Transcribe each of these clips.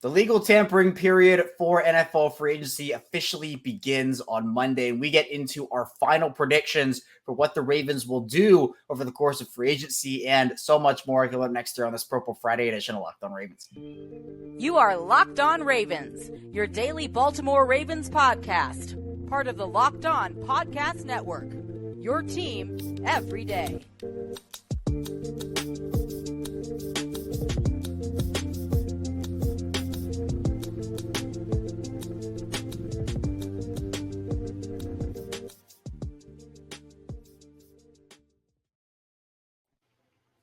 The legal tampering period for NFL free agency officially begins on Monday, and we get into our final predictions for what the Ravens will do over the course of free agency and so much more. Coming up next year on this Purple Friday edition of Locked On Ravens. You are Locked On Ravens, your daily Baltimore Ravens podcast, part of the Locked On Podcast Network, your team every day.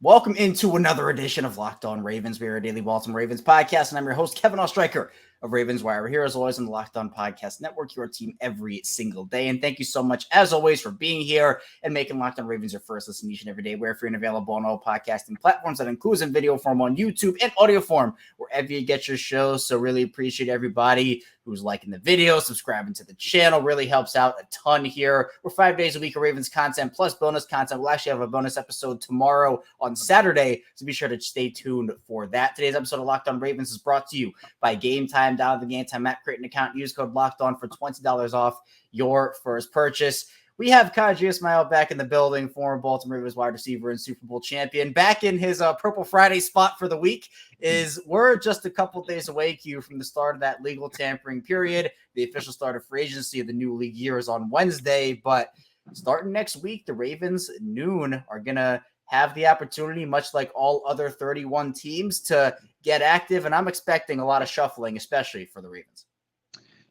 Welcome into another edition of Locked On Ravens. We are a daily Baltimore Ravens podcast, and I'm your host, Kevin Ostreicher of Ravens Wire. We're here, as always, on the Locked On Podcast Network, your team every single day. And thank you so much, as always, for being here and making Locked On Ravens your first listen each and every day. We're free and available on all podcasting platforms. That includes in video form on YouTube and audio form, wherever you get your shows. So really appreciate everybody who's liking the video, subscribing to the channel. Really helps out a ton here. We're 5 days a week of Ravens content plus bonus content. We'll actually have a bonus episode tomorrow on Saturday, so be sure to stay tuned for that. Today's episode of Locked On Ravens is brought to you by Game Time. Download the Game Time app, create an account, use code Locked On for $20 off your first purchase. We have Qadry Ismail back in the building, former Baltimore Ravens wide receiver and Super Bowl champion, back in his Purple Friday spot for the week. We're just a couple days away, Q, from the start of that legal tampering period. The official start of free agency of the new league year is on Wednesday, but starting next week, the Ravens at noon are going to have the opportunity, much like all other 31 teams, to get active, and I'm expecting a lot of shuffling, especially for the Ravens.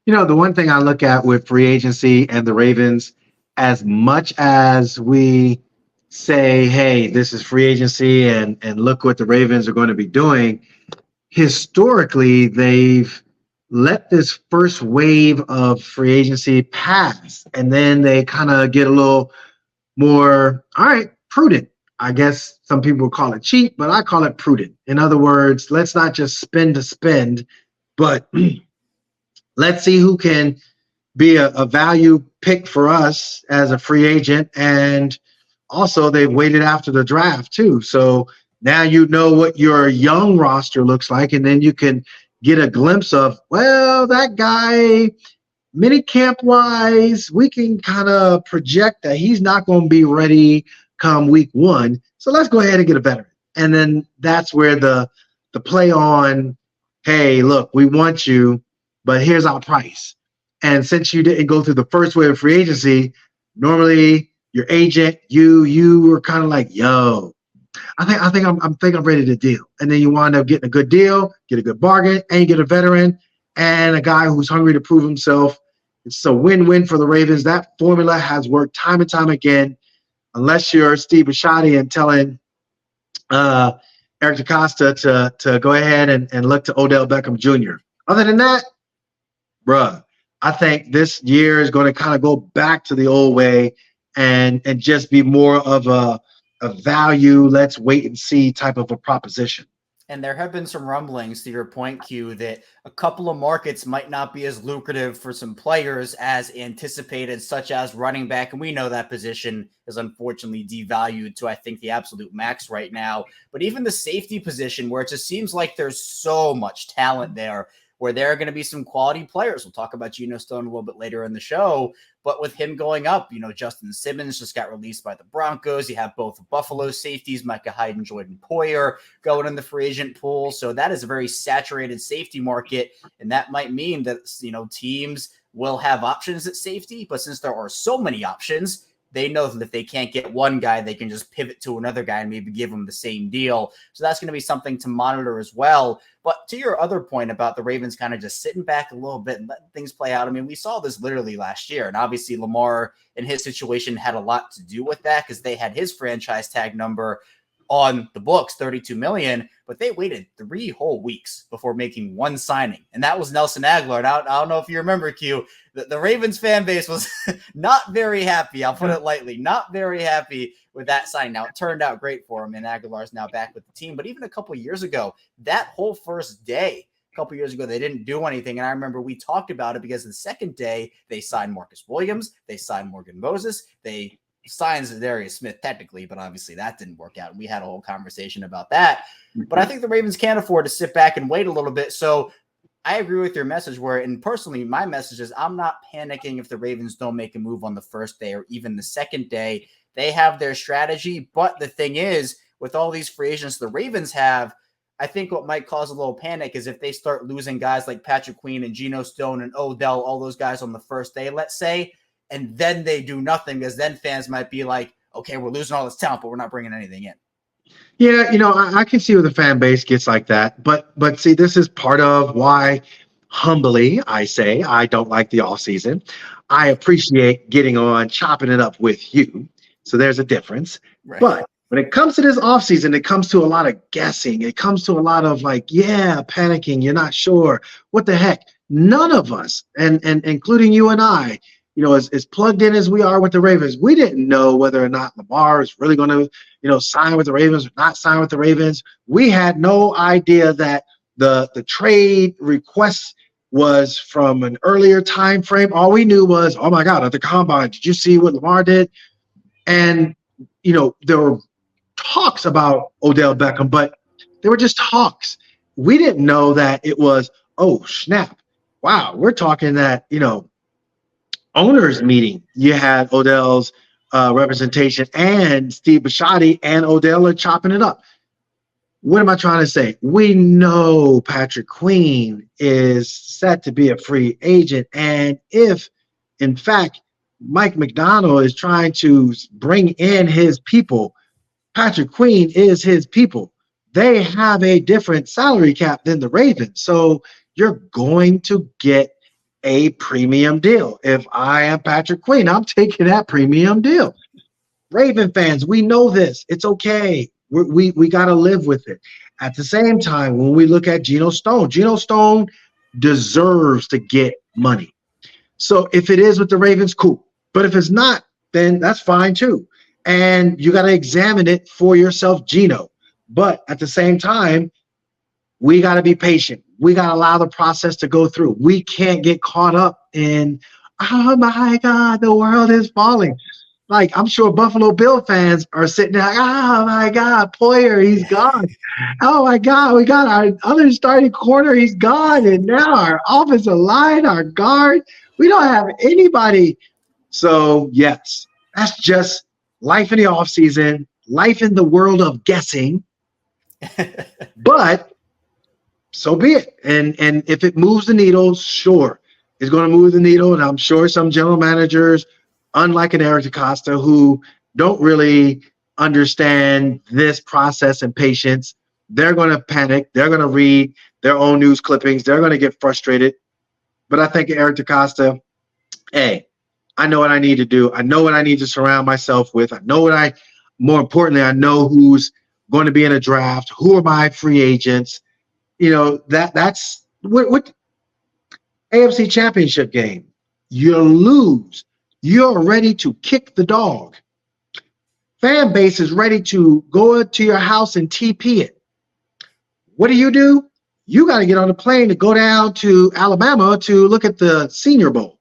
You know, the one thing I look at with free agency and the Ravens, as much as we say, hey, this is free agency and look what the Ravens are going to be doing, historically, they've let this first wave of free agency pass, and then they kind of get a little more, all right, prudent. I guess some people call it cheap, but I call it prudent. In other words, let's not just spend to spend, but let's see who can be a value pick for us as a free agent. And also they've waited after the draft too. So now you know what your young roster looks like, and then you can get a glimpse of, well, that guy, mini camp wise, we can kind of project that he's not going to be ready come week one. So let's go ahead and get a veteran. And then that's where the play on, hey, look, we want you, but here's our price. And since you didn't go through the first wave of free agency, normally your agent, you were kind of like, yo, I think I'm ready to deal. And then you wind up getting a good deal, get a good bargain, and you get a veteran and a guy who's hungry to prove himself. It's a win-win for the Ravens. That formula has worked time and time again, unless you're Steve Bisciotti and telling Eric DaCosta to go ahead and look to Odell Beckham Jr. Other than that, bruh, I think this year is going to kind of go back to the old way and just be more of a value, let's wait and see type of a proposition. And there have been some rumblings, to your point, Q, that a couple of markets might not be as lucrative for some players as anticipated, such as running back. And we know that position is unfortunately devalued to, I think, the absolute max right now. But even the safety position, where it just seems like there's so much talent there, where there are going to be some quality players. We'll talk about Geno Stone a little bit later in the show, but with him going up, Justin Simmons just got released by the Broncos. You have both Buffalo safeties, Micah Hyde and Jordan Poyer, going in the free agent pool. So that is a very saturated safety market, and that might mean that, teams will have options at safety, but since there are so many options, they know that if they can't get one guy, they can just pivot to another guy and maybe give him the same deal. So that's going to be something to monitor as well. But to your other point about the Ravens kind of just sitting back a little bit and letting things play out, I mean, we saw this literally last year. And obviously Lamar in his situation had a lot to do with that because they had his franchise tag number on the books, $32 million, but they waited 3 whole weeks before making one signing. And that was Nelson Aguilar. And I don't know if you remember, Q, the Ravens fan base was not very happy. I'll put it lightly, not very happy with that signing. Now, it turned out great for him, and Aguilar's now back with the team. But even a couple of years ago, that whole first day, a couple of years ago, they didn't do anything. And I remember we talked about it because the second day, they signed Marcus Williams, they signed Morgan Moses, they signs Darius Smith technically, but obviously that didn't work out. We had a whole conversation about that. But I think the Ravens can't afford to sit back and wait a little bit. So I agree with your message and personally, my message is I'm not panicking if the Ravens don't make a move on the first day or even the second day. They have their strategy. But the thing is, with all these free agents the Ravens have, I think what might cause a little panic is if they start losing guys like Patrick Queen and Geno Stone and Odell, all those guys on the first day, let's say, and then they do nothing, because then fans might be like, okay, we're losing all this talent, but we're not bringing anything in. Yeah, I can see where the fan base gets like that. But see, this is part of why, humbly, I say I don't like the offseason. I appreciate getting on, chopping it up with you. So there's a difference. Right. But when it comes to this offseason, it comes to a lot of guessing. It comes to a lot of panicking. You're not sure. What the heck? None of us, and including you and I, as plugged in as we are with the Ravens, we didn't know whether or not Lamar is really going to, sign with the Ravens or not sign with the Ravens. We had no idea that the trade request was from an earlier time frame. All we knew was, oh my God, at the combine, did you see what Lamar did? And, there were talks about Odell Beckham, but they were just talks. We didn't know that it was, oh, snap. Wow, we're talking that, owners meeting. You had Odell's representation and Steve Bisciotti and Odell are chopping it up. What am I trying to say? We know Patrick Queen is set to be a free agent. And if, in fact, Mike McDonald is trying to bring in his people, Patrick Queen is his people. They have a different salary cap than the Ravens. So you're going to get a premium deal. If I am Patrick Queen, I'm taking that premium deal. Raven fans, we know this. It's okay. We got to live with it. At the same time, when we look at Geno Stone deserves to get money. So if it is with the Ravens, cool. But if it's not, then that's fine too. And you got to examine it for yourself, Geno. But at the same time, we got to be patient. We got to allow the process to go through. We can't get caught up in, oh my God, the world is falling. Like, I'm sure Buffalo Bill fans are sitting there like, oh my God, Poyer, he's gone. Oh my God, we got our other starting corner, he's gone. And now our offensive line, our guard, we don't have anybody. So yes, that's just life in the offseason, life in the world of guessing. But so be it. And if it moves the needle, sure, it's going to move the needle. And I'm sure some general managers, unlike an Eric DaCosta, who don't really understand this process and patience, they're going to panic. They're going to read their own news clippings. They're going to get frustrated. But I think Eric DaCosta, hey, I know what I need to do. I know what I need to surround myself with. More importantly, I know who's going to be in a draft. Who are my free agents? That's what AFC Championship game. You lose. You're ready to kick the dog. Fan base is ready to go to your house and TP it. What do? You got to get on a plane to go down to Alabama to look at the Senior Bowl.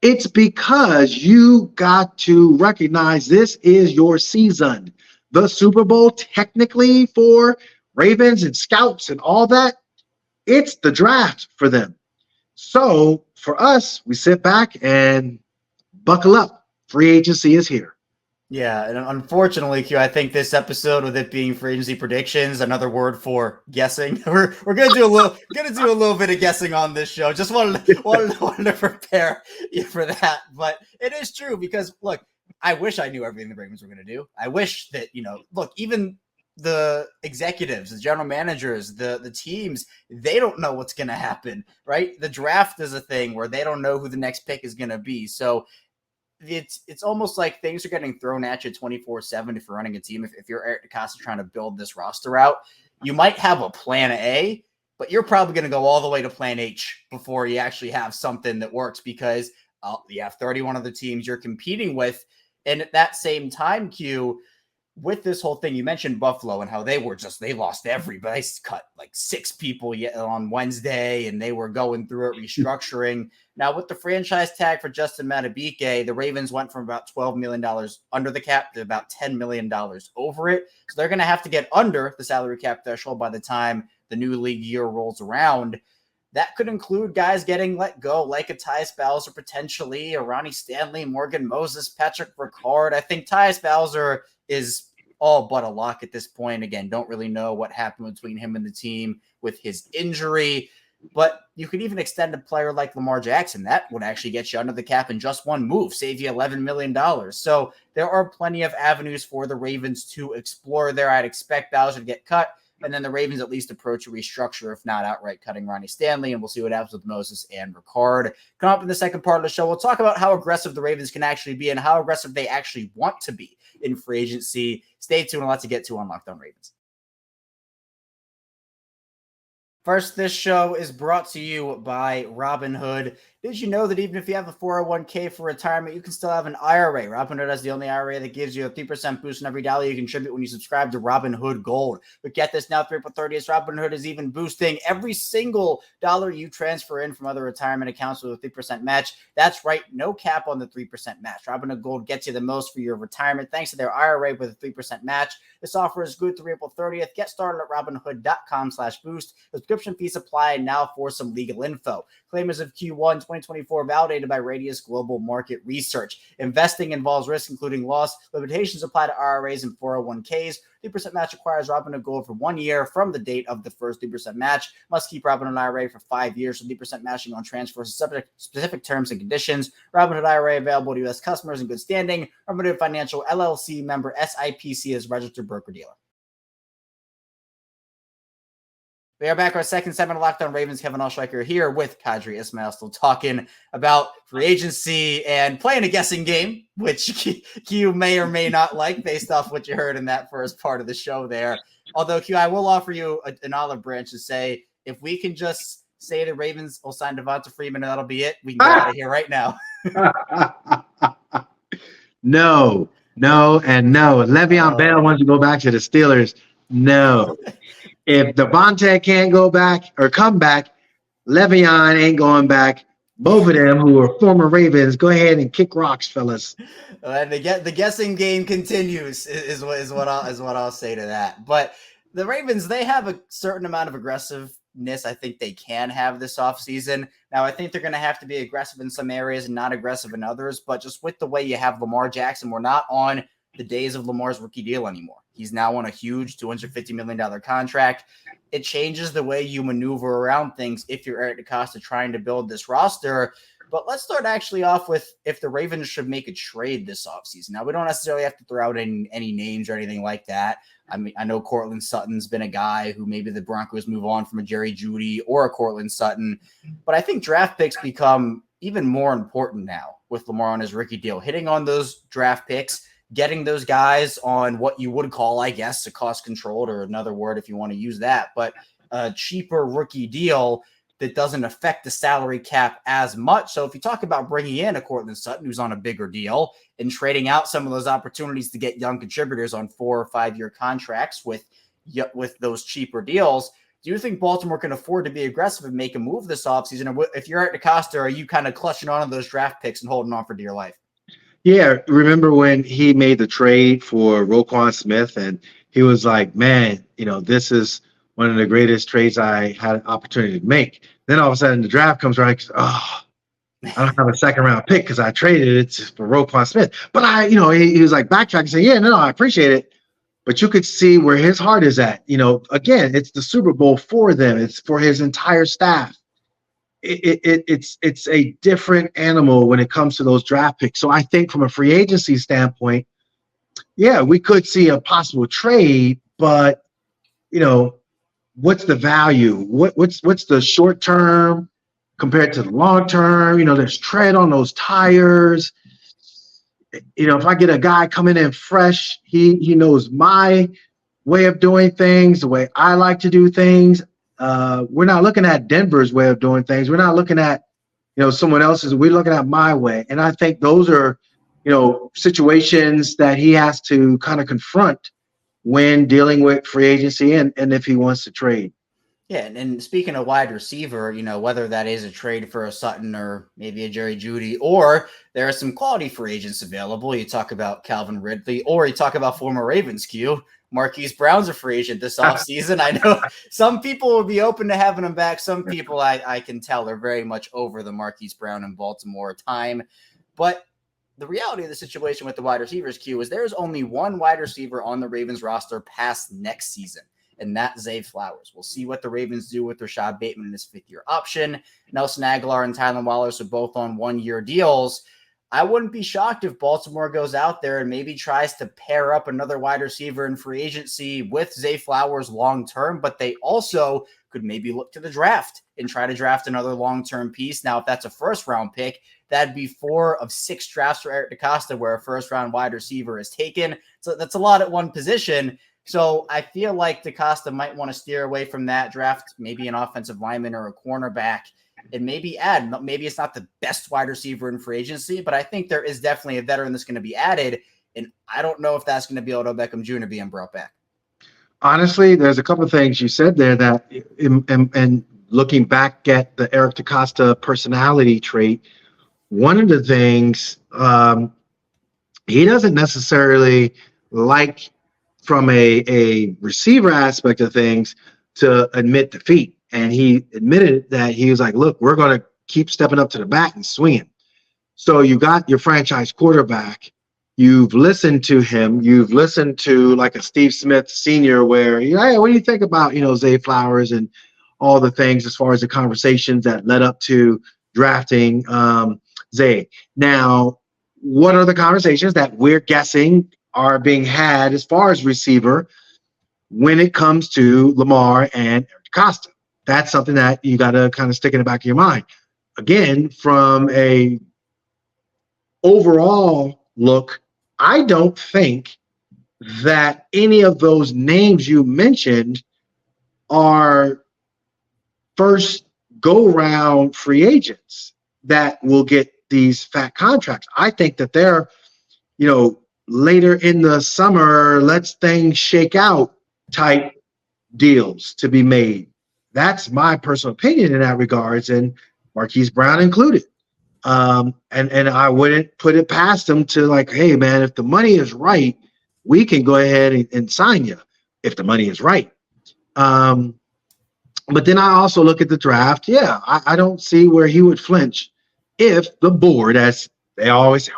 It's because you got to recognize this is your season. The Super Bowl, technically, for Ravens and scouts and all that, it's the draft for them. So for us, we sit back and buckle up. Free agency is here. Yeah, and unfortunately, Q, I think this episode, with it being free agency predictions, another word for guessing. We're gonna do a little bit of guessing on this show. Just wanted to prepare you for that. But it is true because look, I wish I knew everything the Ravens were gonna do. I wish that look, even the executives, the general managers, the teams, they don't know what's gonna happen, right? The draft is a thing where they don't know who the next pick is gonna be. So it's almost like things are getting thrown at you 24/7 if you're running a team. If you're Eric DaCosta trying to build this roster out, you might have a plan A, but you're probably going to go all the way to plan H before you actually have something that works, because you have 31 other teams you're competing with. And at that same time, Q, with this whole thing, you mentioned Buffalo and how they lost everybody. They cut like 6 people on Wednesday, and they were going through it, restructuring. Now, with the franchise tag for Justin Madubuike, the Ravens went from about $12 million under the cap to about $10 million over it. So they're going to have to get under the salary cap threshold by the time the new league year rolls around. That could include guys getting let go, like a Tyus Bowser potentially, or Ronnie Stanley, Morgan Moses, Patrick Ricard. I think Tyus Bowser is all but a lock at this point. Again, don't really know what happened between him and the team with his injury. But you could even extend a player like Lamar Jackson. That would actually get you under the cap in just one move, save you $11 million. So there are plenty of avenues for the Ravens to explore there. I'd expect Bowser to get cut, and then the Ravens at least approach a restructure, if not outright cutting Ronnie Stanley, and we'll see what happens with Moses and Ricard. Come up in the second part of the show, we'll talk about how aggressive the Ravens can actually be and how aggressive they actually want to be in free agency. Stay tuned, a lot to get to on Locked On Ravens. First, this show is brought to you by Robinhood. Did you know that even if you have a 401k for retirement, you can still have an IRA? Robinhood is the only IRA that gives you a 3% boost in every dollar you contribute when you subscribe to Robinhood Gold. But get this, now through April 30th, Robinhood is even boosting every single dollar you transfer in from other retirement accounts with a 3% match. That's right, no cap on the 3% match. Robinhood Gold gets you the most for your retirement thanks to their IRA with a 3% match. This offer is good through April 30th. Get started at robinhood.com/boost. Subscription fees apply. Now for some legal info. Claimers of Q1 2024 validated by Radius Global Market Research. Investing involves risk, including loss. Limitations apply to IRAs and 401ks. 3% match requires Robinhood Gold for 1 year from the date of the first 3% match. Must keep Robinhood IRA for 5 years. So 3% matching on transfers is specific terms and conditions. Robinhood IRA available to U.S. customers in good standing. Robinhood Financial LLC member SIPC is registered broker-dealer. We are back our second segment of Locked On Ravens. Kevin Allstreicher here with Qadry Ismail, still talking about free agency and playing a guessing game, which Q may or may not like based off what you heard in that first part of the show there. Although, Q, I will offer you an olive branch to say, if we can just say the Ravens will sign Devonta Freeman and that'll be it, we can get out of here right now. No. Le'Veon Bell wants to go back to the Steelers. No. If Devontae can't go back or come back, Le'Veon ain't going back. Both of them, who are former Ravens, go ahead and kick rocks, fellas. And the guessing game continues is what I'll say to that. But the Ravens, they have a certain amount of aggressiveness I think they can have this offseason. Now, I think they're going to have to be aggressive in some areas and not aggressive in others. But just with the way you have Lamar Jackson, we're not on the days of Lamar's rookie deal anymore. He's now on a huge $250 million contract. It changes the way you maneuver around things if you're Eric DeCosta trying to build this roster. But let's start actually off with if the Ravens should make a trade this offseason. Now, we don't necessarily have to throw out any names or anything like that. I mean, I know Courtland Sutton's been a guy who maybe the Broncos move on from a Jerry Jeudy or a Courtland Sutton. But I think draft picks become even more important now with Lamar on his rookie deal. Hitting on those draft picks, getting those guys on what you would call, I guess, a cost-controlled, or another word if you want to use that, but a cheaper rookie deal that doesn't affect the salary cap as much. So if you talk about bringing in a Courtland Sutton who's on a bigger deal and trading out some of those opportunities to get young contributors on 4 or 5 year contracts with those cheaper deals, do you think Baltimore can afford to be aggressive and make a move this offseason? Or if you're at DeCosta, are you kind of clutching on to those draft picks and holding on for dear life? Yeah, remember when he made the trade for Roquan Smith, and he was like, man, this is one of the greatest trades I had an opportunity to make. Then all of a sudden the draft comes around, I don't have a second round pick because I traded it for Roquan Smith. But he was like backtracking, saying, yeah, no, I appreciate it. But you could see where his heart is at. Again, it's the Super Bowl for them. It's for his entire staff. It's a different animal when it comes to those draft picks. So I think from a free agency standpoint, yeah, we could see a possible trade, but what's the value? What's the short term compared to the long term? There's tread on those tires. If I get a guy coming in fresh, he knows my way of doing things, the way I like to do things. We're not looking at Denver's way of doing things. We're not looking at, someone else's. We're looking at my way. And I think those are, situations that he has to kind of confront when dealing with free agency and if he wants to trade. Yeah, and speaking of wide receiver, whether that is a trade for a Sutton or maybe a Jerry Jeudy, or there are some quality free agents available. You talk about Calvin Ridley, or you talk about former Ravens Q, Marquise Brown's a free agent this offseason. I know some people will be open to having him back. Some people I can tell are very much over the Marquise Brown in Baltimore time. But the reality of the situation with the wide receivers, Q, is there's only one wide receiver on the Ravens roster past next season, and that's Zay Flowers. We'll see what the Ravens do with Rashad Bateman in his fifth-year option. Nelson Aguilar and Tylan Wallace are both on one-year deals. I wouldn't be shocked if Baltimore goes out there and maybe tries to pair up another wide receiver in free agency with Zay Flowers long-term, but they also could maybe look to the draft and try to draft another long-term piece. Now, if that's a first-round pick, that'd be 4 of 6 drafts for Eric DeCosta where a first-round wide receiver is taken. So that's a lot at one position. So I feel like DeCosta might want to steer away from that draft, maybe an offensive lineman or a cornerback, and maybe it's not the best wide receiver in free agency, but I think there is definitely a veteran that's going to be added. And I don't know if that's going to be Odell Beckham Jr. being brought back. Honestly, there's a couple of things you said there that, and looking back at the Eric DeCosta personality trait, one of the things he doesn't necessarily like from a receiver aspect of things to admit defeat. And he admitted that he was like, look, we're going to keep stepping up to the bat and swinging. So you got your franchise quarterback. You've listened to him. You've listened to like a Steve Smith Sr. where, hey, what do you think about, Zay Flowers and all the things as far as the conversations that led up to drafting Zay. Now, what are the conversations that we're guessing are being had as far as receiver when it comes to Lamar and Eric DeCosta? That's something that you got to kind of stick in the back of your mind. Again, from a overall look, I don't think that any of those names you mentioned are first go-round free agents that will get these fat contracts. I think that they're, later in the summer, let's things shake out type deals to be made. That's my personal opinion in that regards, and Marquise Brown included. And I wouldn't put it past them to like, hey, man, if the money is right, we can go ahead and sign you if the money is right. But then I also look at the draft. Yeah, I don't see where he would flinch if the board, as they always say,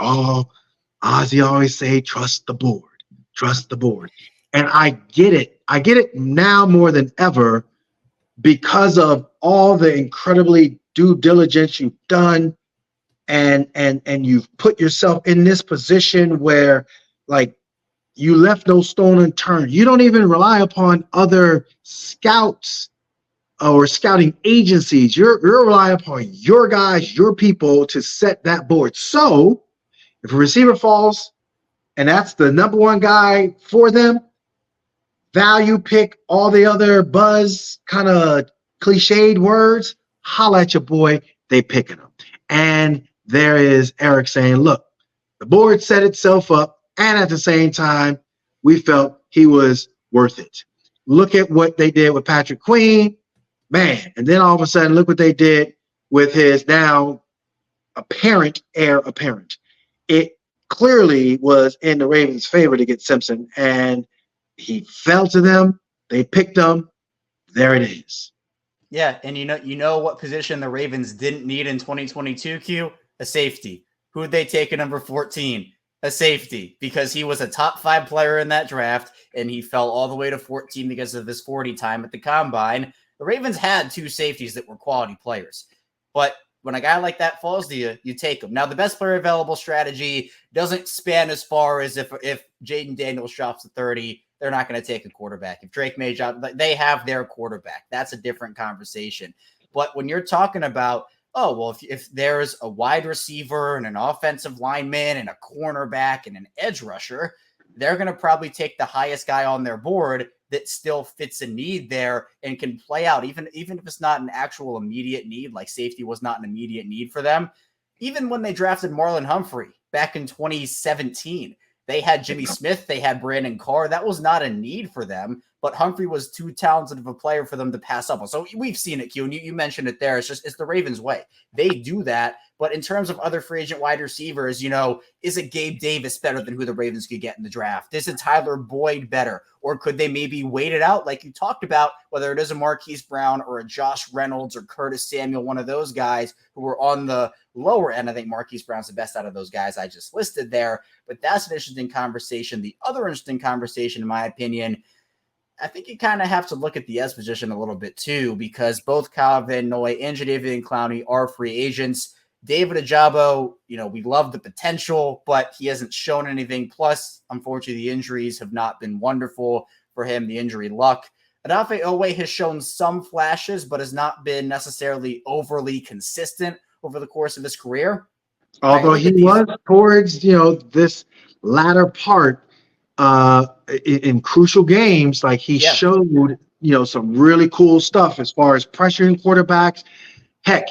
Ozzy always say, trust the board. And I get it. I get it now more than ever because of all the incredibly due diligence you've done. And you've put yourself in this position where, like, you left no stone unturned. You don't even rely upon other scouts or scouting agencies. You're relying upon your guys, your people to set that board. So if a receiver falls and that's the number one guy for them, value pick, all the other buzz kind of cliched words, holla at your boy, they picking them. And there is Eric saying, look, the board set itself up, and at the same time, we felt he was worth it. Look at what they did with Patrick Queen, man. And then all of a sudden, look what they did with his now apparent heir apparent. It clearly was in the Ravens' favor to get Simpson, and he fell to them. They picked him. There it is. Yeah, and you know what position the Ravens didn't need in 2022, Q? A safety. Who would they take at number 14? A safety, because he was a top 5 player in that draft, and he fell all the way to 14 because of his 40 time at the combine. The Ravens had 2 safeties that were quality players. But when a guy like that falls to you, you take him. Now, the best player available strategy doesn't span as far as if Jaden Daniels drops to 30, they're not going to take a quarterback. If Drake May drop, they have their quarterback. That's a different conversation. But when you're talking about, if there's a wide receiver and an offensive lineman and a cornerback and an edge rusher, they're going to probably take the highest guy on their board that still fits a need there and can play out, even if it's not an actual immediate need, like safety was not an immediate need for them. Even when they drafted Marlon Humphrey back in 2017, they had Jimmy Smith, they had Brandon Carr. That was not a need for them, but Humphrey was too talented of a player for them to pass up on. So we've seen it, Q, and you mentioned it there. It's the Ravens way. They do that. But in terms of other free agent wide receivers, is it Gabe Davis better than who the Ravens could get in the draft? Is it Tyler Boyd better? Or could they maybe wait it out like you talked about, whether it is a Marquise Brown or a Josh Reynolds or Curtis Samuel, one of those guys who were on the lower end? I think Marquise Brown's the best out of those guys I just listed there. But that's an interesting conversation. The other interesting conversation, in my opinion, I think you kind of have to look at the edge position a little bit too, because both Kyle Van Noy and Jadeveon Clowney are free agents. David Ajabo, we love the potential, but he hasn't shown anything. Plus, unfortunately, the injuries have not been wonderful for him, the injury luck. Odafe Oweh has shown some flashes, but has not been necessarily overly consistent over the course of his career. Although he was towards, this latter part in crucial games, like he showed, some really cool stuff as far as pressuring quarterbacks. Heck,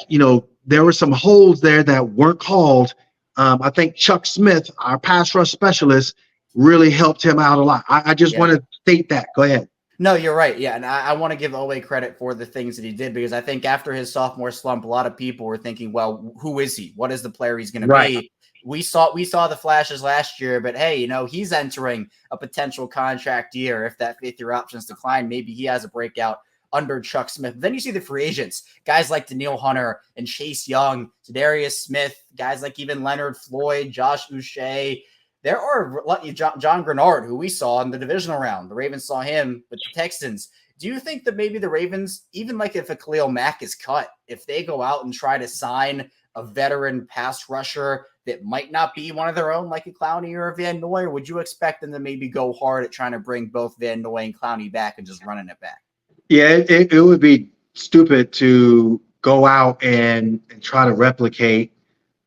there were some holds there that weren't called. I think Chuck Smith, our pass rush specialist, really helped him out a lot. I just want to state that. Go ahead. No, you're right. Yeah, and I want to give Oweh credit for the things that he did, because I think after his sophomore slump, a lot of people were thinking, well, who is he? What is the player he's going to be? We saw the flashes last year, but hey, he's entering a potential contract year. If that fifth-year options decline, maybe he has a breakout under Chuck Smith. Then you see the free agents, guys like Daniil Hunter and Chase Young, Zadarius Smith, guys like even Leonard Floyd, Josh Uche. There are John Grenard, who we saw in the divisional round. The Ravens saw him with the Texans. Do you think that maybe the Ravens, even like if a Khalil Mack is cut, if they go out and try to sign a veteran pass rusher that might not be one of their own, like a Clowney or a Van Noy, or would you expect them to maybe go hard at trying to bring both Van Noy and Clowney back and just running it back? Yeah, it would be stupid to go out and try to replicate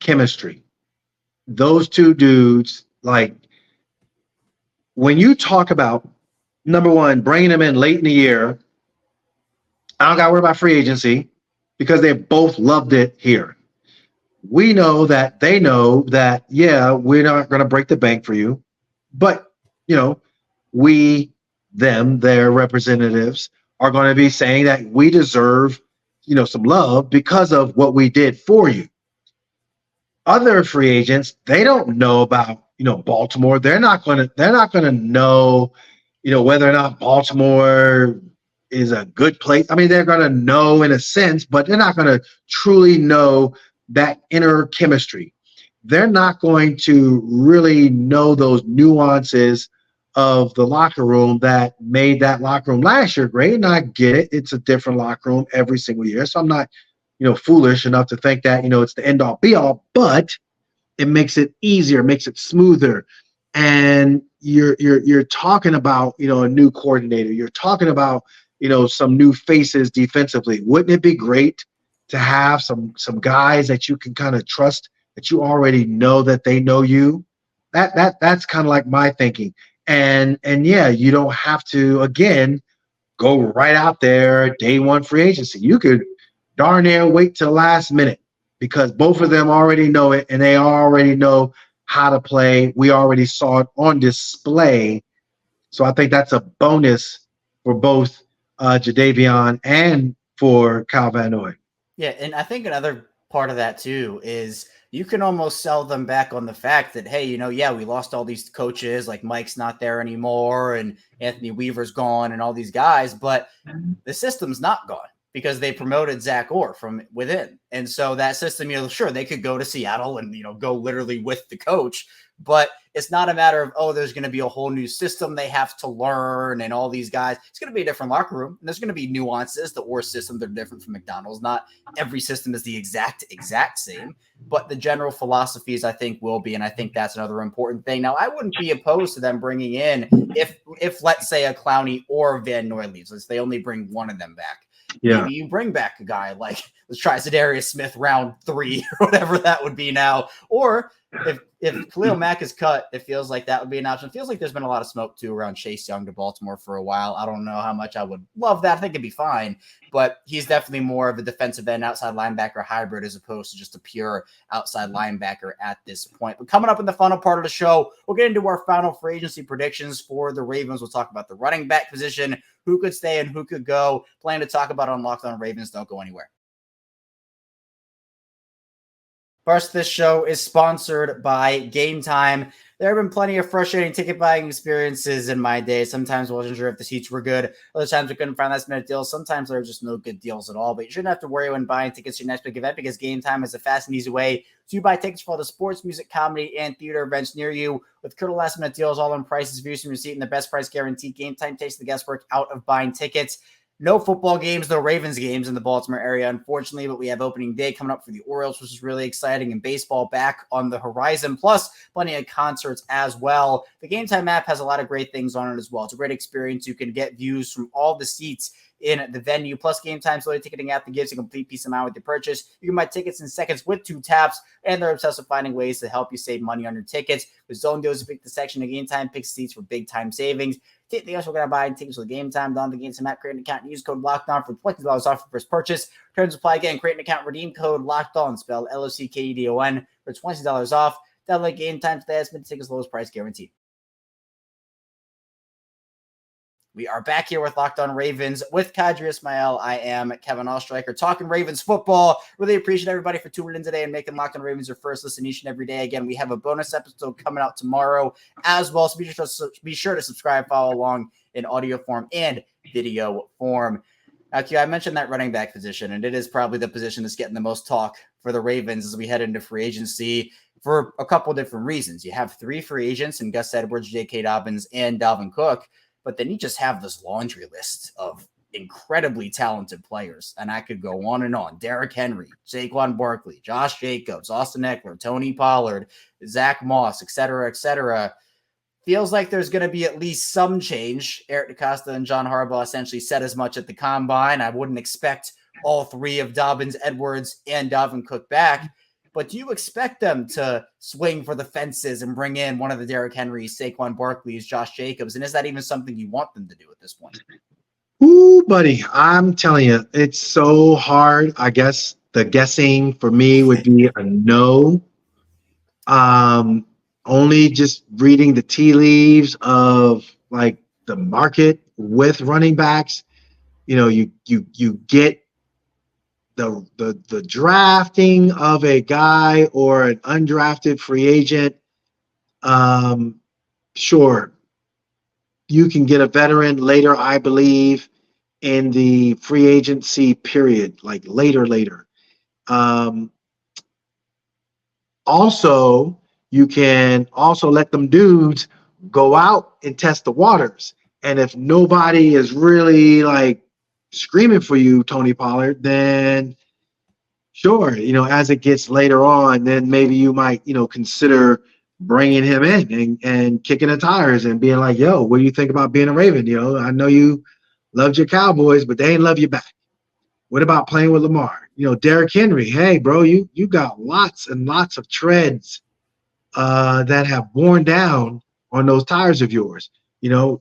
chemistry. Those two dudes, like, when you talk about, number one, bringing them in late in the year, I don't got to worry about free agency because they both loved it here. We know that they know that, we're not going to break the bank for you, but, their representatives, are going to be saying that we deserve, some love because of what we did for you. Other free agents, they don't know about, Baltimore. They're not going to know, whether or not Baltimore is a good place. I mean, they're going to know in a sense, but they're not going to truly know that inner chemistry. They're not going to really know those nuances of the locker room that made that locker room last year great. And I get it. It's a different locker room every single year. So I'm not, foolish enough to think that, it's the end all be all, but it makes it easier, makes it smoother. And you're talking about, a new coordinator. You're talking about, some new faces defensively. Wouldn't it be great to have some guys that you can kind of trust, that you already know that they know you? That's kind of like my thinking. And you don't have to, again, go right out there, day one free agency. You could darn near wait till the last minute because both of them already know it and they already know how to play. We already saw it on display. So I think that's a bonus for both Jadeveon and for Kyle Van Noy. Yeah, and I think another part of that too is you can almost sell them back on the fact that, hey, we lost all these coaches, like Mike's not there anymore and Anthony Weaver's gone and all these guys, but the system's not gone because they promoted Zach Orr from within. And so that system, sure, they could go to Seattle and, go literally with the coach, but it's not a matter of, there's going to be a whole new system they have to learn and all these guys. It's going to be a different locker room. And there's going to be nuances. The Orr system, they're different from McDonald's. Not every system is the exact same, but the general philosophies, I think, will be. And I think that's another important thing. Now, I wouldn't be opposed to them bringing in, if let's say a Clowney or Van Noy leaves, let's they only bring one of them back. Yeah. Maybe you bring back a guy like let's try Zadarius Smith round 3 or whatever that would be now. Or if Khalil Mack is cut, it feels like that would be an option. It feels like there's been a lot of smoke too around Chase Young to Baltimore for a while. I don't know how much I would love that. I think it'd be fine, but he's definitely more of a defensive end outside linebacker hybrid as opposed to just a pure outside linebacker at this point. But coming up in the final part of the show, we'll get into our final free agency predictions for the Ravens. We'll talk about the running back position, who could stay and who could go. Plan to talk about on Locked On Ravens. Don't go anywhere. First, this show is sponsored by Game Time. There have been plenty of frustrating ticket buying experiences in my day. Sometimes I wasn't sure if the seats were good. Other times we couldn't find last minute deals. Sometimes there are just no good deals at all. But you shouldn't have to worry when buying tickets to your next big event because Game Time is a fast and easy way to buy tickets for all the sports, music, comedy, and theater events near you. With critical last minute deals, all in prices, views from your seat, and the best price guarantee, Game Time takes the guesswork out of buying tickets. No football games, no Ravens games in the Baltimore area, unfortunately, but we have opening day coming up for the Orioles, which is really exciting, and baseball back on the horizon, plus plenty of concerts as well. The Game Time app has a lot of great things on it as well. It's a great experience. You can get views from all the seats in the venue, plus Game Time's loyalty ticketing app that gives you complete peace of mind with your purchase. You can buy tickets in seconds with 2 taps, and they're obsessed with finding ways to help you save money on your tickets. With Zone Deals, you pick the section of Game Time, pick seats for big time savings. The else we're going to buy tickets with Game Time. Down the Game Time app, create an account, and use code LOCKEDON for $20 off your first purchase. Terms apply again. Create an account, redeem code LOCKEDON, spelled LOCKEDON for $20 off. Download Game Time today. That's been tickets lowest price guaranteed. We are back here with Locked On Ravens with Qadry Ismail. I am Kevin Ostreicher talking Ravens football. Really appreciate everybody for tuning in today and making Locked On Ravens your first listen each and every day. Again, we have a bonus episode coming out tomorrow as well. So be sure to subscribe, follow along in audio form and video form. Now, Q, I mentioned that running back position, and it is probably the position that's getting the most talk for the Ravens as we head into free agency for a couple different reasons. You have 3 free agents in Gus Edwards, J.K. Dobbins, and Dalvin Cook. But then you just have this laundry list of incredibly talented players. And I could go on and on. Derrick Henry, Saquon Barkley, Josh Jacobs, Austin Eckler, Tony Pollard, Zach Moss, et cetera, et cetera. Feels like there's going to be at least some change. Eric DeCosta and John Harbaugh essentially said as much at the Combine. I wouldn't expect all 3 of Dobbins, Edwards, and Dalvin Cook back. But do you expect them to swing for the fences and bring in one of the Derrick Henrys, Saquon Barkley's, Josh Jacobs? And is that even something you want them to do at this point? Ooh, buddy, I'm telling you, it's so hard. I guess the guessing for me would be a no. Only just reading the tea leaves of like the market with running backs. You know, you get the drafting of a guy or an undrafted free agent. Sure, you can get a veteran later, I believe, in the free agency period, like later. Also, you can also let them dudes go out and test the waters. And if nobody is really like screaming for you, Tony Pollard, then sure, as it gets later on, then maybe you might, consider bringing him in and kicking the tires and being like, yo, what do you think about being a Raven? I know you loved your Cowboys, but they ain't love you back. What about playing with Lamar? Derrick Henry, hey, bro, you got lots and lots of treads that have worn down on those tires of yours. We're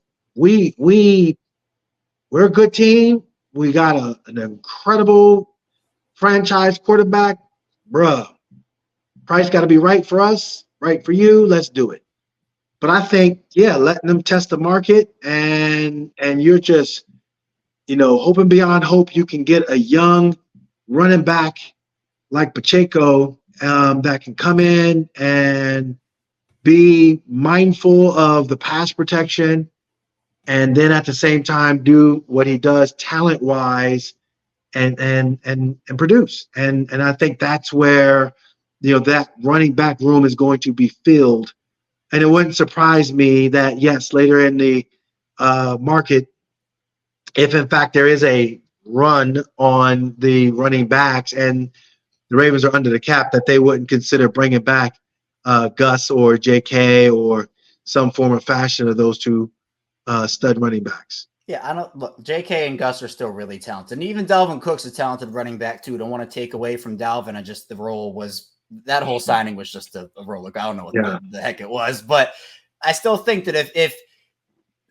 a good team. We got an incredible franchise quarterback. Bruh, price got to be right for us, right for you. Let's do it. But I think, letting them test the market and you're just, hoping beyond hope you can get a young running back like Pacheco that can come in and be mindful of the pass protection and then at the same time do what he does talent-wise and produce. And I think that's where, that running back room is going to be filled. And it wouldn't surprise me that, yes, later in the market, if in fact there is a run on the running backs and the Ravens are under the cap, that they wouldn't consider bringing back Gus or JK or some form of fashion of those 2 stud running backs. Yeah, I don't look. JK and Gus are still really talented, and even Dalvin Cook's a talented running back too. Don't want to take away from Dalvin. I just the role was that whole signing was just a roller. I don't know what Yeah. the heck it was, but I still think that if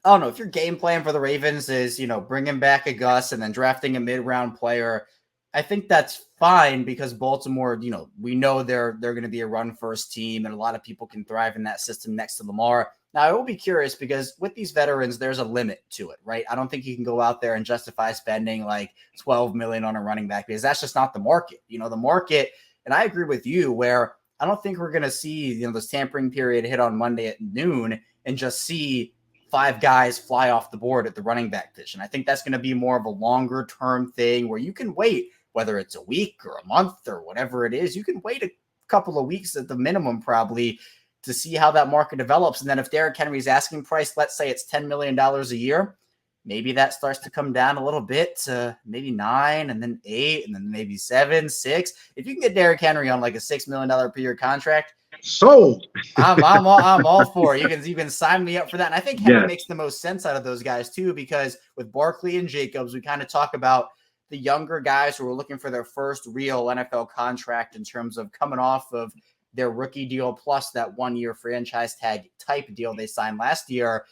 I don't know if your game plan for the Ravens is bringing back a Gus and then drafting a mid-round player, I think that's fine because Baltimore, we know they're going to be a run-first team, and a lot of people can thrive in that system next to Lamar. Now, I will be curious because with these veterans, there's a limit to it, right? I don't think you can go out there and justify spending like $12 million on a running back because that's just not the market. The market, and I agree with you, where I don't think we're going to see this tampering period hit on Monday at noon and just see 5 guys fly off the board at the running back position. I think that's going to be more of a longer term thing where you can wait, whether it's a week or a month or whatever it is, you can wait a couple of weeks at the minimum probably to see how that market develops. And then if Derrick Henry's asking price, let's say it's $10 million a year, maybe that starts to come down a little bit to maybe 9 and then 8 and then maybe 7, 6. If you can get Derrick Henry on like a $6 million per year contract, sold. I'm all for it. You can sign me up for that. And I think Henry makes the most sense out of those guys too, because with Barkley and Jacobs, we kind of talk about the younger guys who are looking for their first real NFL contract in terms of coming off of their rookie deal plus that 1-year franchise tag type deal they signed last year.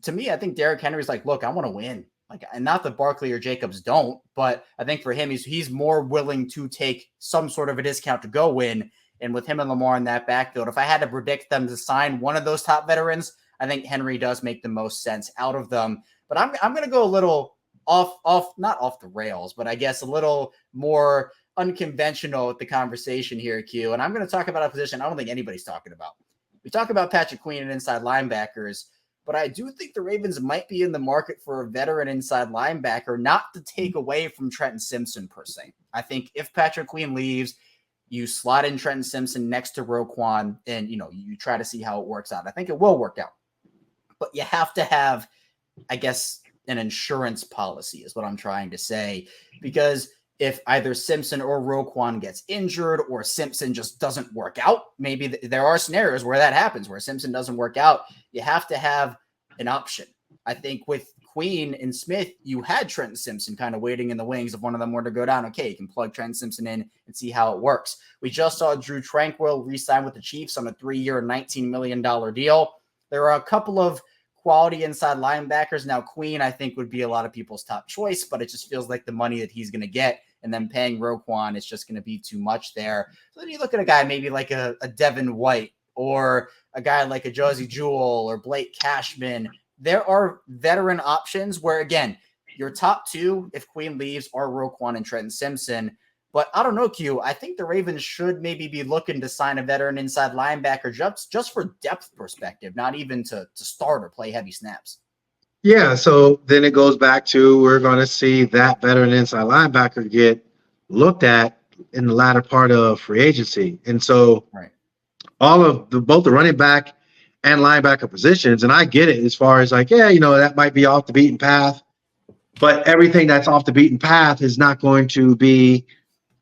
To me, I think Derrick Henry's like, look, I want to win. Like, and not that Barkley or Jacobs don't, but I think for him, he's more willing to take some sort of a discount to go win. And with him and Lamar in that backfield, if I had to predict them to sign one of those top veterans, I think Henry does make the most sense out of them. But I'm going to go a little not off the rails, but I guess a little more unconventional with the conversation here, Q. And I'm going to talk about a position I don't think anybody's talking about. We talk about Patrick Queen and inside linebackers, but I do think the Ravens might be in the market for a veteran inside linebacker, not to take away from Trenton Simpson per se. I think if Patrick Queen leaves, you slot in Trenton Simpson next to Roquan and, you try to see how it works out. I think it will work out, but you have to have, I guess, an insurance policy is what I'm trying to say, because if either Simpson or Roquan gets injured or Simpson just doesn't work out, maybe there are scenarios where that happens, where Simpson doesn't work out. You have to have an option. I think with Queen and Smith, you had Trenton Simpson kind of waiting in the wings. If one of them were to go down, okay, you can plug Trenton Simpson in and see how it works. We just saw Drew Tranquill re-sign with the Chiefs on a 3-year, $19 million deal. There are a couple of quality inside linebackers. Now, Queen, I think, would be a lot of people's top choice, but it just feels like the money that he's going to get, and then paying Roquan is just going to be too much there. So then you look at a guy maybe like a Devin White or a guy like a Josie Jewell or Blake Cashman. There are veteran options where, again, your top 2, if Queen leaves, are Roquan and Trenton Simpson. But I don't know, Q. I think the Ravens should maybe be looking to sign a veteran inside linebacker just for depth perspective, not even to start or play heavy snaps. Yeah, so then it goes back to we're going to see that veteran inside linebacker get looked at in the latter part of free agency. And so all of both the running back and linebacker positions, and I get it as far as like, that might be off the beaten path, but everything that's off the beaten path is not going to be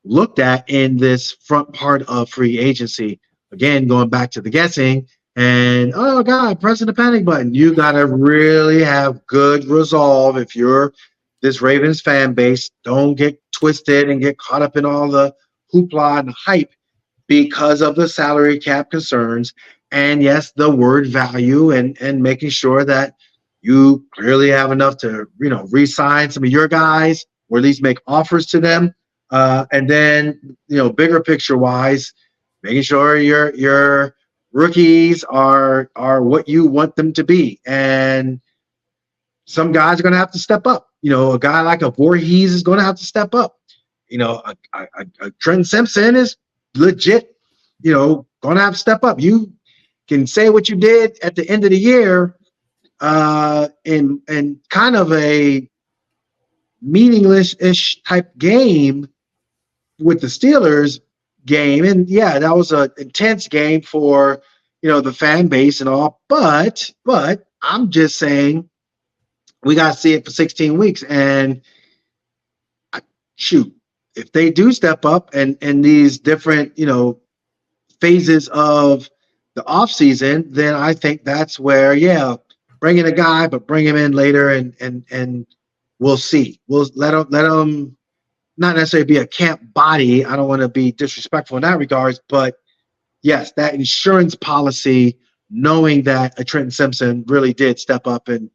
looked at in this front part of free agency. Again, going back to the guessing and, oh God, pressing the panic button. You got to really have good resolve. If you're this Ravens fan base, don't get twisted and get caught up in all the hoopla and hype because of the salary cap concerns. And yes, the word value and making sure that you clearly have enough to, re-sign some of your guys or at least make offers to them. And then, bigger picture wise, making sure your rookies are what you want them to be. And some guys are going to have to step up. A guy like a Voorhees is going to have to step up. A Trent Simpson is legit, going to have to step up. You can say what you did at the end of the year in kind of a meaningless-ish type game with the Steelers game. And yeah, that was an intense game for, the fan base and all, but I'm just saying we got to see it for 16 weeks. And shoot, if they do step up and these different, phases of the offseason, then I think that's where, bring in a guy, but bring him in later, and we'll see. We'll let him not necessarily be a camp body. I don't want to be disrespectful in that regards, but yes, that insurance policy, knowing that a Trenton Simpson really did step up and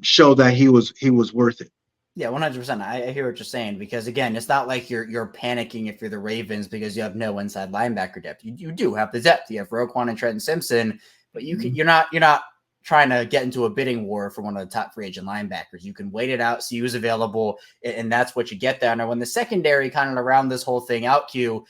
show that he was worth it. Yeah, 100%. I hear what you're saying, because again, it's not like you're panicking if you're the Ravens because you have no inside linebacker depth. You do have the depth. You have Roquan and Trenton Simpson, but you're not trying to get into a bidding war for one of the top free agent linebackers. You can wait it out, see who's available, and that's what you get there. Now, when the secondary kind of around this whole thing out, Q,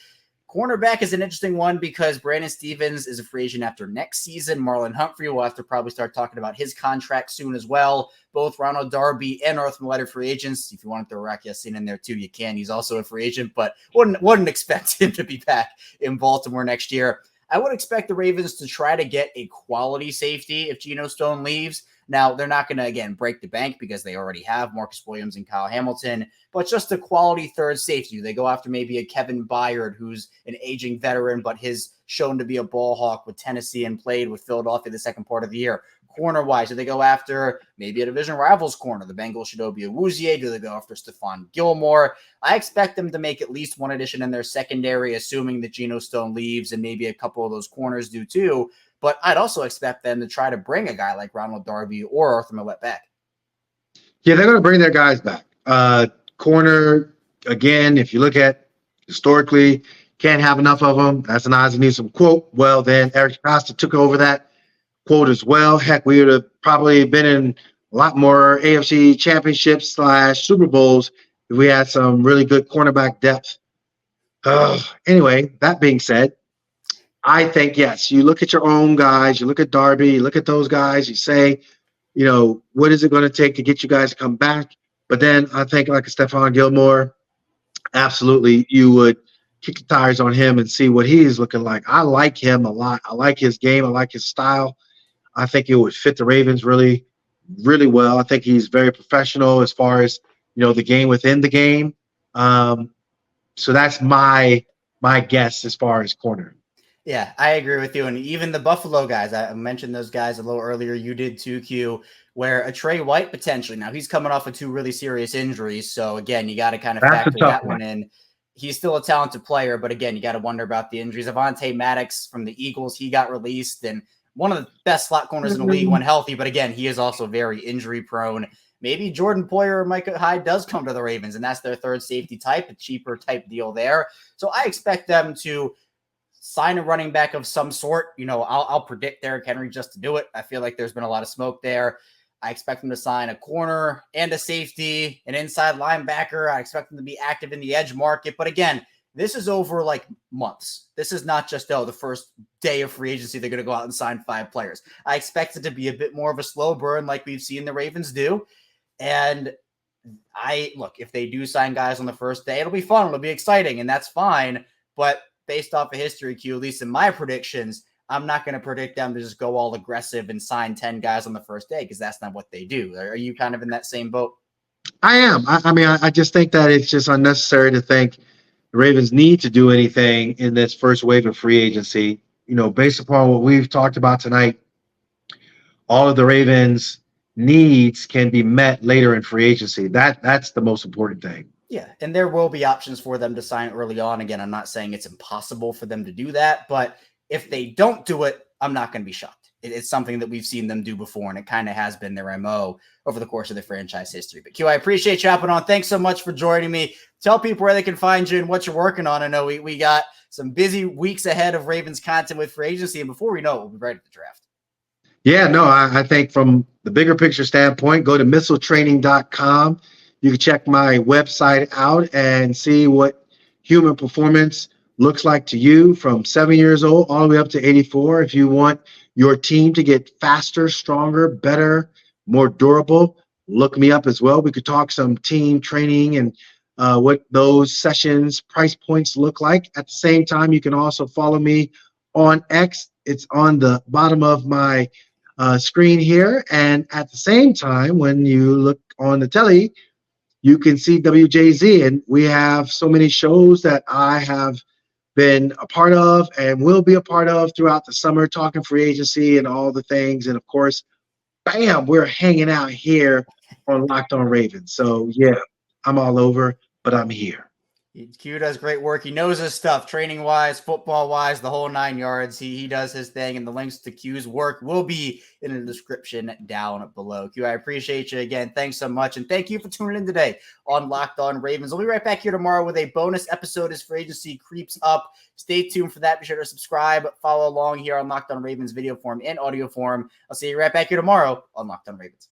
cornerback is an interesting one because Brandon Stevens is a free agent after next season. Marlon Humphrey will have to probably start talking about his contract soon as well. Both Ronald Darby and Arthur Millett are free agents. If you want to throw Rock Ya-Sin in there too, you can. He's also a free agent, but wouldn't expect him to be back in Baltimore next year. I would expect the Ravens to try to get a quality safety if Geno Stone leaves. Now, they're not going to, again, break the bank because they already have Marcus Williams and Kyle Hamilton, but just a quality third safety. They go after maybe a Kevin Byard, who's an aging veteran, but has shown to be a ball hawk with Tennessee and played with Philadelphia the second part of the year. Corner-wise, do they go after maybe a division rivals corner, the Bengals Chidobe Awuzie? Do they go after Stephon Gilmore? I expect them to make at least one addition in their secondary, assuming that Geno Stone leaves, and maybe a couple of those corners do too. But I'd also expect them to try to bring a guy like Ronald Darby or Arthur Millett back. Yeah, they're going to bring their guys back. Corner, again, if you look at historically, can't have enough of them. That's an Ozzie Newsome quote. Well, then Eric Costa took over that quote as well. Heck, we would have probably been in a lot more AFC championships / Super Bowls if we had some really good cornerback depth. Anyway, that being said, I think, yes, you look at your own guys, you look at Darby, you look at those guys, you say, what is it going to take to get you guys to come back? But then I think like a Stephon Gilmore, absolutely, you would kick the tires on him and see what he is looking like. I like him a lot. I like his game. I like his style. I think it would fit the Ravens really, really well. I think he's very professional as far as, the game within the game. So that's my guess as far as corner. Yeah, I agree with you. And even the Buffalo guys, I mentioned those guys a little earlier. You did too, Q, where a Trey White potentially. Now, he's coming off of 2 really serious injuries. So, again, you got to kind of factor that one in. He's still a talented player, but, again, you got to wonder about the injuries. Avonte Maddox from the Eagles, he got released. And one of the best slot corners in the league when healthy. But, again, he is also very injury-prone. Maybe Jordan Poyer or Micah Hyde does come to the Ravens, and that's their third safety type, a cheaper type deal there. So I expect them to sign a running back of some sort. I'll predict Derrick Henry just to do it. I feel like there's been a lot of smoke there. I expect them to sign a corner and a safety, an inside linebacker. I expect them to be active in the edge market. But again, this is over like months. This is not just, the first day of free agency, they're going to go out and sign 5 players. I expect it to be a bit more of a slow burn like we've seen the Ravens do. And if they do sign guys on the first day, it'll be fun. It'll be exciting, and that's fine. But based off of history, Q, at least in my predictions, I'm not going to predict them to just go all aggressive and sign 10 guys on the first day, because that's not what they do. Are you kind of in that same boat? I am. I just think that it's just unnecessary to think the Ravens need to do anything in this first wave of free agency. Based upon what we've talked about tonight, all of the Ravens' needs can be met later in free agency. That's the most important thing. Yeah, and there will be options for them to sign early on. Again, I'm not saying it's impossible for them to do that, but if they don't do it, I'm not going to be shocked. It's something that we've seen them do before, and it kind of has been their MO over the course of their franchise history. But Q, I appreciate you hopping on. Thanks so much for joining me. Tell people where they can find you and what you're working on. I know we got some busy weeks ahead of Ravens content with free agency, and before we know it, we'll be ready for the draft. Yeah, no, I think from the bigger picture standpoint, go to missiletraining.com. You can check my website out and see what human performance looks like to you from 7 years old all the way up to 84. If you want your team to get faster, stronger, better, more durable, look me up as well. We could talk some team training and what those sessions, price points look like. At the same time, you can also follow me on X. It's on the bottom of my screen here. And at the same time, when you look on the telly, you can see WJZ, and we have so many shows that I have been a part of and will be a part of throughout the summer, talking free agency and all the things. And of course, bam, we're hanging out here on Locked On Ravens. So yeah, I'm all over, but I'm here. Q does great work. He knows his stuff, training wise, football wise, the whole 9 yards. He does his thing, and the links to Q's work will be in the description down below. Q, I appreciate you again. Thanks so much, and thank you for tuning in today on Locked On Ravens. We'll be right back here tomorrow with a bonus episode as free agency creeps up. Stay tuned for that. Be sure to subscribe, follow along here on Locked On Ravens video form and audio form. I'll see you right back here tomorrow on Locked On Ravens.